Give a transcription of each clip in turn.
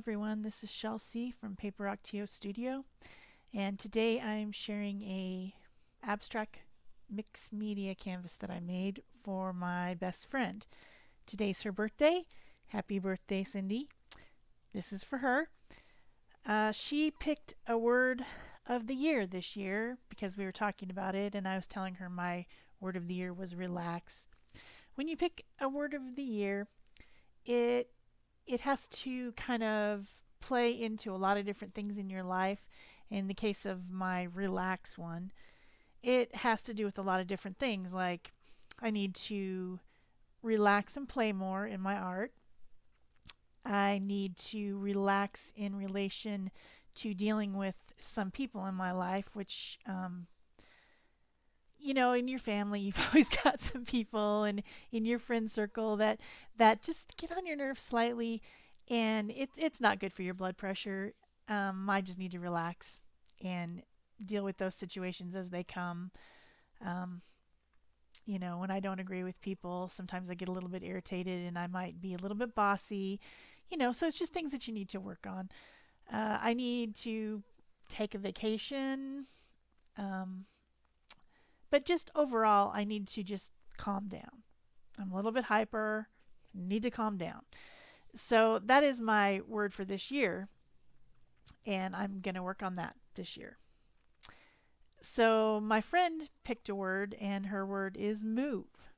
everyone, this is Shel C from Paper Octio Studio, and today I'm sharing a abstract mixed media canvas that I made for my best friend. Today's her birthday. Happy birthday, Cindy. This is for her. She picked a word of the year this year because we were talking about it, and I was telling her my word of the year was relax. When you pick a word of the year, it has to kind of play into a lot of different things in your life. In the case of my relax one, it has to do with a lot of different things, like I need to relax and play more in my art. I need to relax in relation to dealing with some people in my life, which in your family, you've always got some people, and in your friend circle that just get on your nerves slightly, and it's not good for your blood pressure. I just need to relax and deal with those situations as they come. Um, when I don't agree with people, sometimes I get a little bit irritated, and I might be a little bit bossy. So it's just things that you need to work on. I need to take a vacation. Um, But just overall, I need to just calm down. I'm a little bit hyper, need to calm down. So that is my word for this year, and I'm going to work on that this year. So my friend picked a word, and her word is move.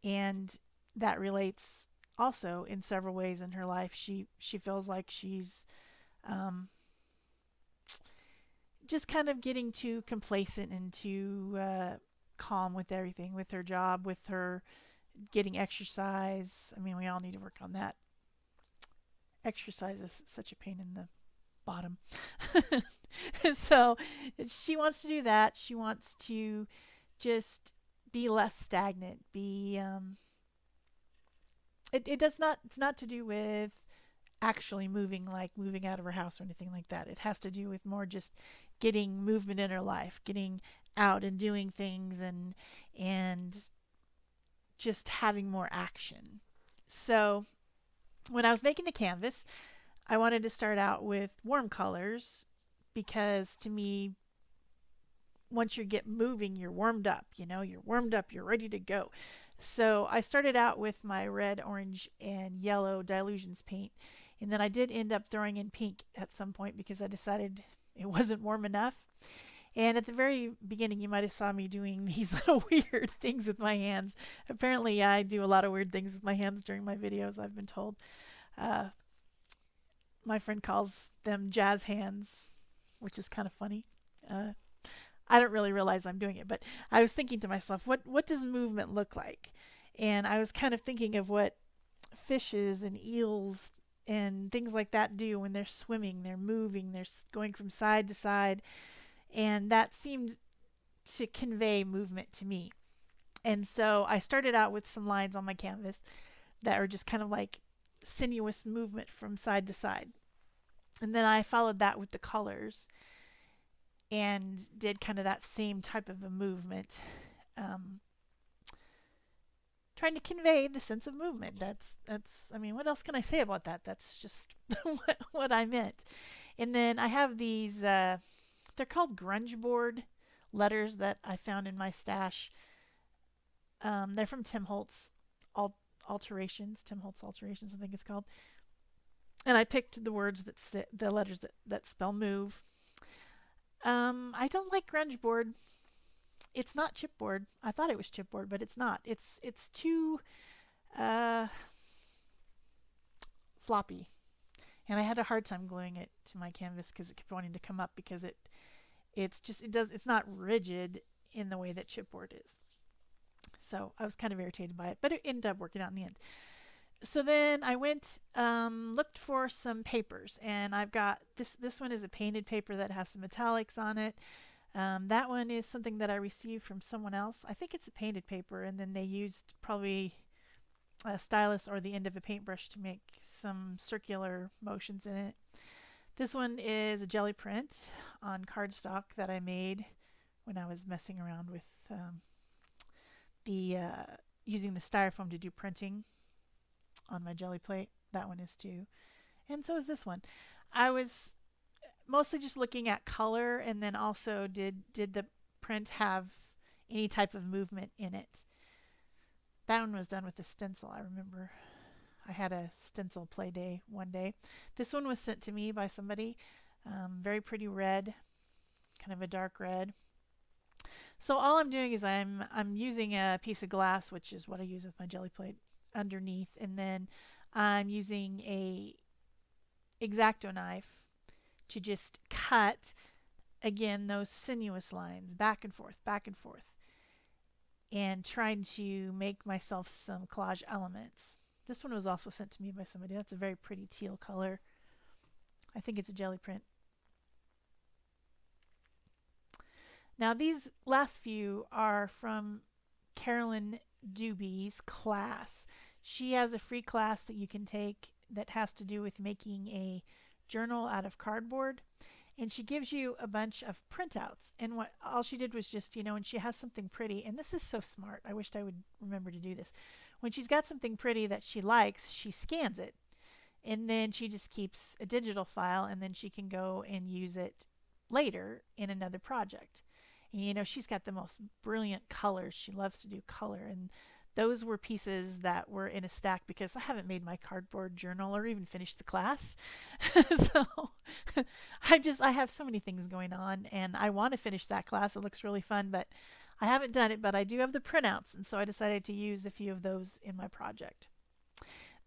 And that relates also in several ways in her life. She feels like she's um, just kind of getting too complacent and too calm with everything, with her job, with her getting exercise. I mean, we all need to work on that. Exercise is such a pain in the bottom. So she wants to do that. She wants to just be less stagnant. It does not. It's not to do with actually moving, like moving out of her house or anything like that. It has to do with more just getting movement in her life, getting out and doing things, and just having more action. So when I was making the canvas, I wanted to start out with warm colors because to me, once you get moving, you're warmed up. You're warmed up, you're ready to go. So I started out with my red, orange, and yellow Dilutions paint. And then I did end up throwing in pink at some point because I decided it wasn't warm enough. And at the very beginning, you might have saw me doing these little weird things with my hands. Apparently, I do a lot of weird things with my hands during my videos, I've been told. Uh, my friend calls them jazz hands, which is kind of funny. I don't really realize I'm doing it, but I was thinking to myself, what does movement look like? And I was kind of thinking of what fishes and eels and things like that do when they're swimming. They're moving, they're going from side to side, and that seemed to convey movement to me. And so I started out with some lines on my canvas that are just kind of like sinuous movement from side to side. And then I followed that with the colors and did kind of that same type of a movement, trying to convey the sense of movement. That's. I mean, what else can I say about that? That's just what I meant. And then I have these. They're called grungeboard letters that I found in my stash. They're from Tim Holtz alterations. Tim Holtz alterations, I think it's called. And I picked the words the letters that spell move. I don't like grungeboard. It's not chipboard. I thought it was chipboard, but it's not. It's too uh, floppy, and I had a hard time gluing it to my canvas because it kept wanting to come up because it's not rigid in the way that chipboard is. So I was kind of irritated by it, but it ended up working out in the end. So then I went looked for some papers, and I've got this one is a painted paper that has some metallics on it. That one is something that I received from someone else. I think it's a painted paper, and then they used probably a stylus or the end of a paintbrush to make some circular motions in it. This one is a jelly print on cardstock that I made when I was messing around with the using the styrofoam to do printing on my jelly plate. That one is too. And so is this one. I was mostly just looking at color, and then also did the print have any type of movement in it. That one was done with a stencil. I remember I had a stencil play day one day. This one was sent to me by somebody. Very pretty red, kind of a dark red. So all I'm doing is I'm using a piece of glass, which is what I use with my jelly plate, underneath, and then I'm using a X-Acto knife to just cut again those sinuous lines back and forth, and trying to make myself some collage elements. This one was also sent to me by somebody. That's a very pretty teal color. I think it's a jelly print. Now these last few are from Carolyn Dube's class. She has a free class that you can take that has to do with making a journal out of cardboard. And she gives you a bunch of printouts. And what all she did was just, when she has something pretty, and this is so smart. I wished I would remember to do this. When she's got something pretty that she likes, she scans it. And then she just keeps a digital file, and then she can go and use it later in another project. And she's got the most brilliant colors. She loves to do color. And those were pieces that were in a stack because I haven't made my cardboard journal or even finished the class. So I have so many things going on, and I want to finish that class. It looks really fun, but I haven't done it. But I do have the printouts, and so I decided to use a few of those in my project.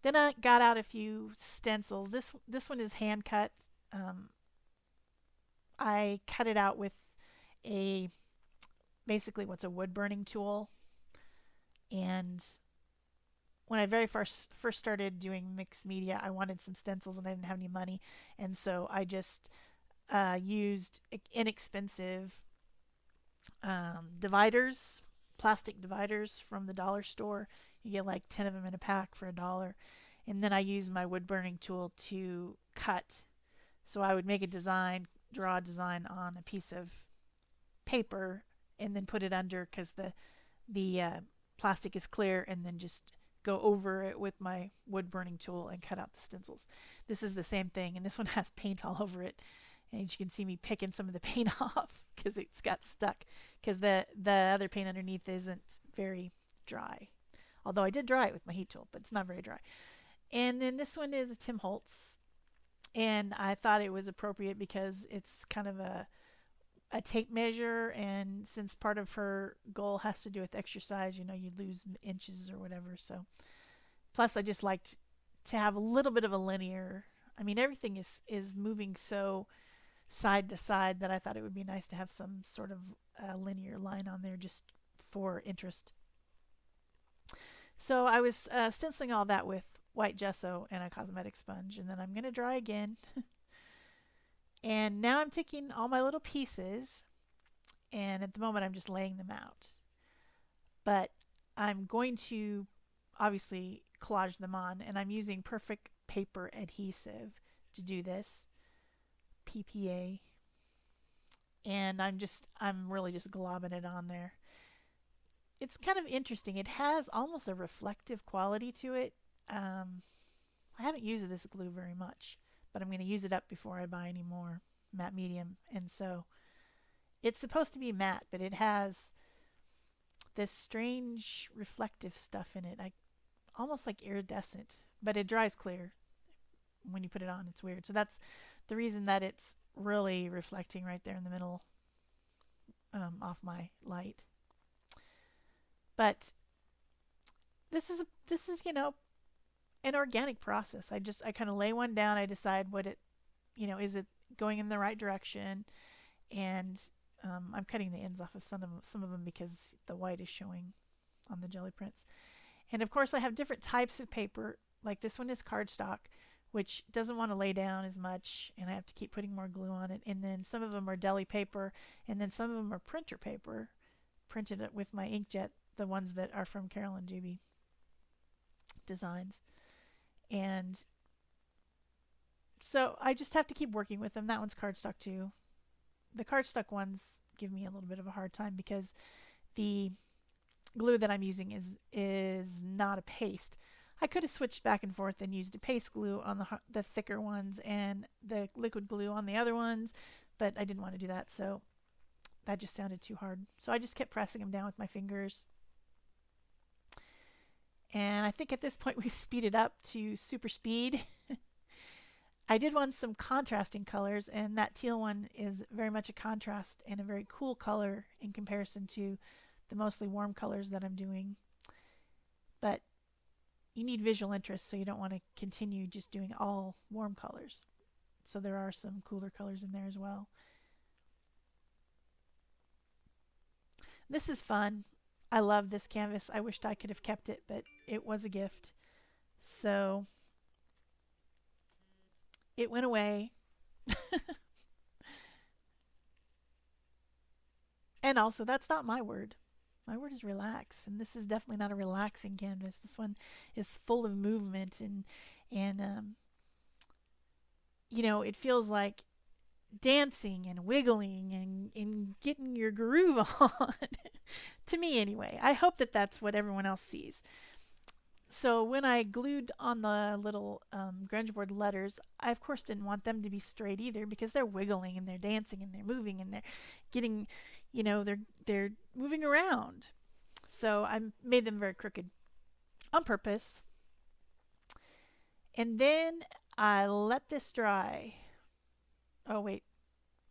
Then I got out a few stencils. This one is hand cut. I cut it out with basically what's a wood burning tool. And when I very first started doing mixed media, I wanted some stencils and I didn't have any money, and so I just used inexpensive dividers, plastic dividers from the dollar store. You get like 10 of them in a pack for $1. And then I used my wood burning tool to cut. So I would make a design, draw a design on a piece of paper, and then put it under because the plastic is clear, and then just go over it with my wood burning tool and cut out the stencils. This is the same thing, and this one has paint all over it. And you can see me picking some of the paint off because it's got stuck because the other paint underneath isn't very dry. Although I did dry it with my heat tool, but it's not very dry. And then this one is a Tim Holtz, and I thought it was appropriate because it's kind of a tape measure, and since part of her goal has to do with exercise, you lose inches or whatever. So plus I just liked to have a little bit of a linear, everything is moving so side to side that I thought it would be nice to have some sort of linear line on there just for interest. So I was stenciling all that with white gesso and a cosmetic sponge, and then I'm going to dry again. And now I'm taking all my little pieces, and at the moment I'm just laying them out. But I'm going to obviously collage them on, and I'm using Perfect Paper Adhesive to do this, PPA. And I'm really just globbing it on there. It's kind of interesting. It has almost a reflective quality to it. I haven't used this glue very much, but I'm going to use it up before I buy any more matte medium. And so it's supposed to be matte, but it has this strange reflective stuff in it, almost like iridescent, but it dries clear when you put it on. It's weird. So that's the reason that it's really reflecting right there in the middle off my light. But this is an organic process. I kind of lay one down. I decide what it, is it going in the right direction, and I'm cutting the ends off of some of them because the white is showing on the jelly prints. And of course I have different types of paper. Like this one is cardstock, which doesn't want to lay down as much, and I have to keep putting more glue on it. And then some of them are deli paper, and then some of them are printer paper, printed with my inkjet, the ones that are from Carolyn Dube designs. And so I just have to keep working with them. That one's cardstock too. The cardstock ones give me a little bit of a hard time because the glue that I'm using is not a paste. I could have switched back and forth and used a paste glue on the thicker ones and the liquid glue on the other ones, but I didn't want to do that, so that just sounded too hard. So I just kept pressing them down with my fingers. And I think at this point we speeded up to super speed. I did want some contrasting colors, and that teal one is very much a contrast and a very cool color in comparison to the mostly warm colors that I'm doing. But you need visual interest, so you don't want to continue just doing all warm colors. So there are some cooler colors in there as well. This is fun. I love this canvas. I wished I could have kept it, but it was a gift. So it went away. And also, that's not my word. My word is relax, and this is definitely not a relaxing canvas. This one is full of movement, and you know, it feels like dancing and wiggling and getting your groove on. To me, anyway. I hope that that's what everyone else sees. So when I glued on the little grungeboard letters, I of course didn't want them to be straight either, because they're wiggling and they're dancing and they're moving and they're getting, you know, they're moving around. So I made them very crooked on purpose. And then I let this dry. Oh wait,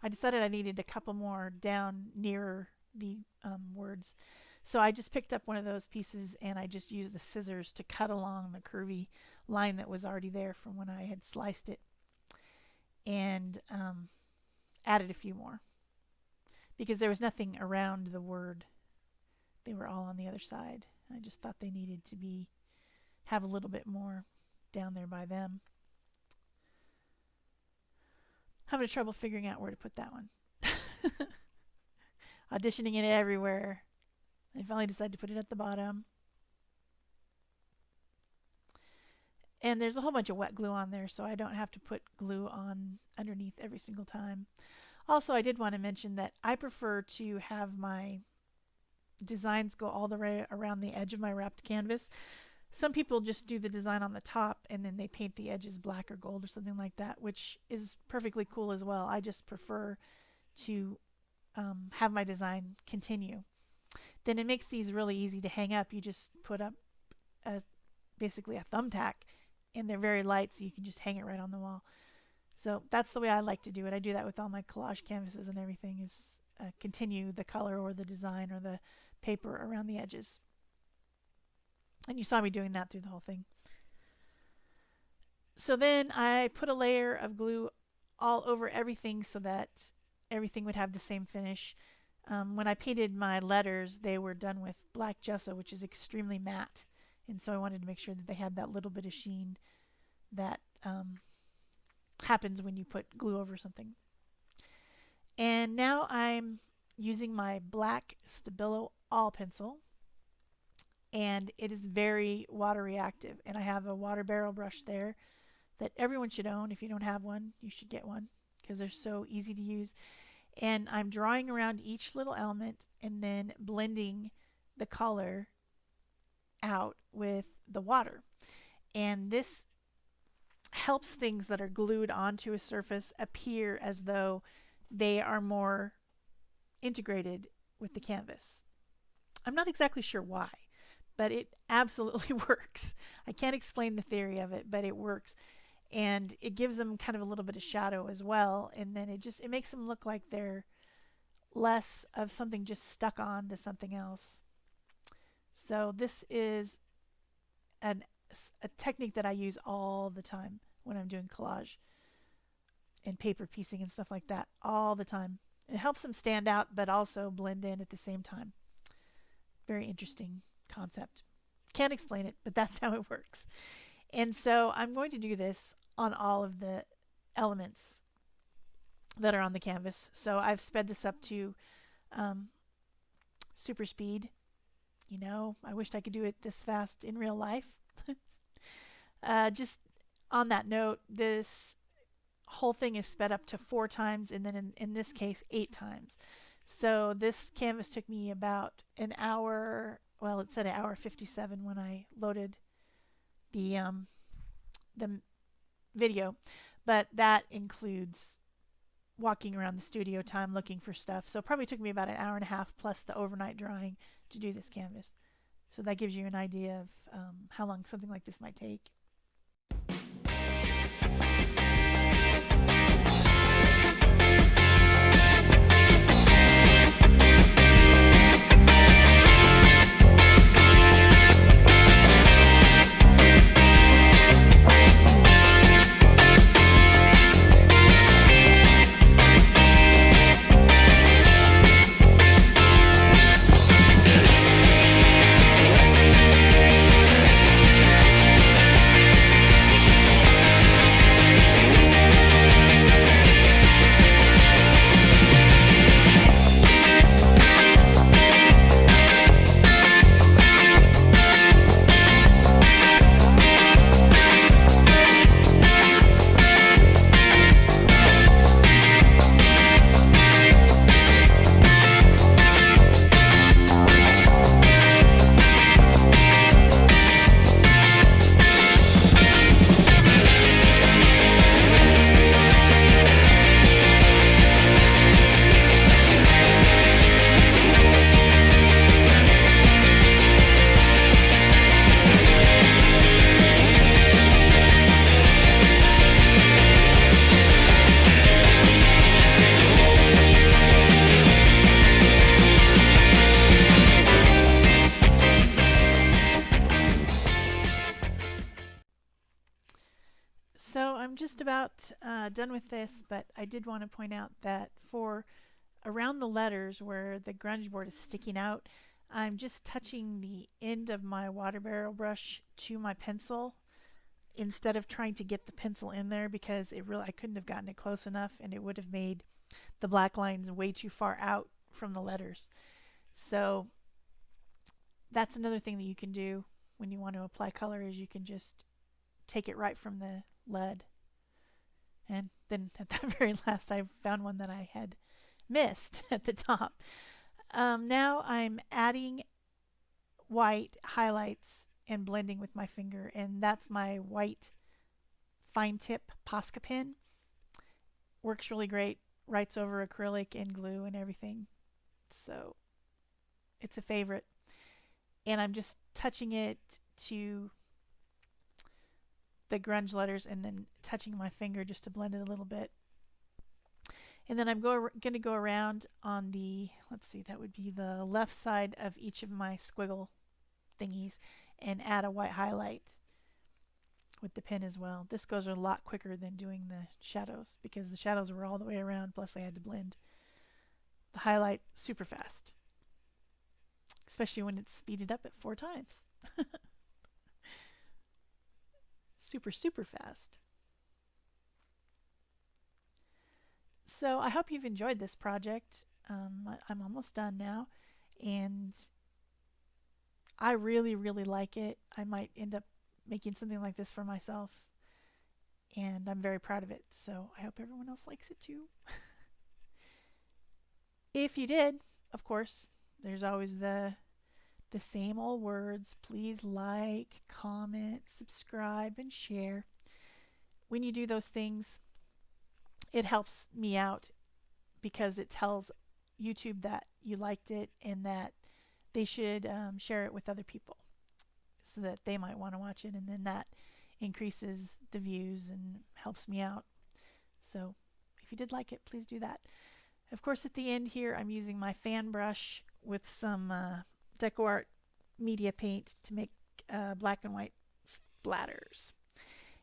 I decided I needed a couple more down nearer the words. So I just picked up one of those pieces and I just used the scissors to cut along the curvy line that was already there from when I had sliced it, and added a few more because there was nothing around the word. They were all on the other side. I just thought they needed to have a little bit more down there by them. Having trouble figuring out where to put that one. Auditioning it everywhere. I finally decided to put it at the bottom. And there's a whole bunch of wet glue on there, so I don't have to put glue on underneath every single time. Also, I did want to mention that I prefer to have my designs go all the way around the edge of my wrapped canvas. Some people just do the design on the top and then they paint the edges black or gold or something like that, which is perfectly cool as well. I just prefer to have my design continue. Then it makes these really easy to hang up. You just put up basically a thumbtack, and they're very light, so you can just hang it right on the wall. So that's the way I like to do it. I do that with all my collage canvases and everything, is continue the color or the design or the paper around the edges. And you saw me doing that through the whole thing. So then I put a layer of glue all over everything so that everything would have the same finish. When I painted my letters, they were done with black gesso, which is extremely matte. And so I wanted to make sure that they had that little bit of sheen that happens when you put glue over something. And now I'm using my black Stabilo All pencil, and it is very water reactive. And I have a water barrel brush there that everyone should own. If you don't have one, you should get one because they're so easy to use. And I'm drawing around each little element and then blending the color out with the water. And this helps things that are glued onto a surface appear as though they are more integrated with the canvas. I'm not exactly sure why, but it absolutely works. I can't explain the theory of it, but it works. And it gives them kind of a little bit of shadow as well, and then it makes them look like they're less of something just stuck on to something else. So this is a technique that I use all the time when I'm doing collage and paper piecing and stuff like that, all the time. It helps them stand out but also blend in at the same time. Very interesting concept. Can't explain it, but that's how it works. And so I'm going to do this on all of the elements that are on the canvas. So I've sped this up to super speed. You know, I wished I could do it this fast in real life. Just on that note, this whole thing is sped up to 4 times, and then in this case 8 times. So this canvas took me about an hour. Well, it said an hour 57 when I loaded the video, but that includes walking around the studio time looking for stuff. So it probably took me about an hour and a half plus the overnight drying to do this canvas. So that gives you an idea of how long something like this might take. So I'm just about done with this, but I did want to point out that for around the letters where the grunge board is sticking out, I'm just touching the end of my water barrel brush to my pencil instead of trying to get the pencil in there, because I couldn't have gotten it close enough and it would have made the black lines way too far out from the letters. So that's another thing that you can do when you want to apply color, is you can just take it right from the lead. And then at the very last I found one that I had missed at the top. Now I'm adding white highlights and blending with my finger, and that's my white fine tip Posca pen. Works really great, writes over acrylic and glue and everything, so it's a favorite. And I'm just touching it to the grunge letters and then touching my finger just to blend it a little bit. And then I'm going to go around on the, let's see, that would be the left side of each of my squiggle thingies, and add a white highlight with the pen as well. This goes a lot quicker than doing the shadows, because the shadows were all the way around, plus I had to blend. The highlight, super fast, especially when it's speeded up at 4 times. Super fast. So I hope you've enjoyed this project. I'm almost done now, and I really like it. I might end up making something like this for myself, and I'm very proud of it. So I hope everyone else likes it too. If you did, of course, there's always the same old words. Please like, comment, subscribe, and share. When you do those things, it helps me out, because it tells YouTube that you liked it and that they should share it with other people so that they might want to watch it, and then that increases the views and helps me out. So if you did like it, please do that. Of course, at the end here, I'm using my fan brush with some DecoArt media paint to make black and white splatters.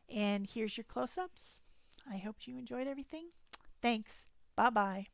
And here's your close-ups. I hope you enjoyed everything. Thanks. Bye-bye.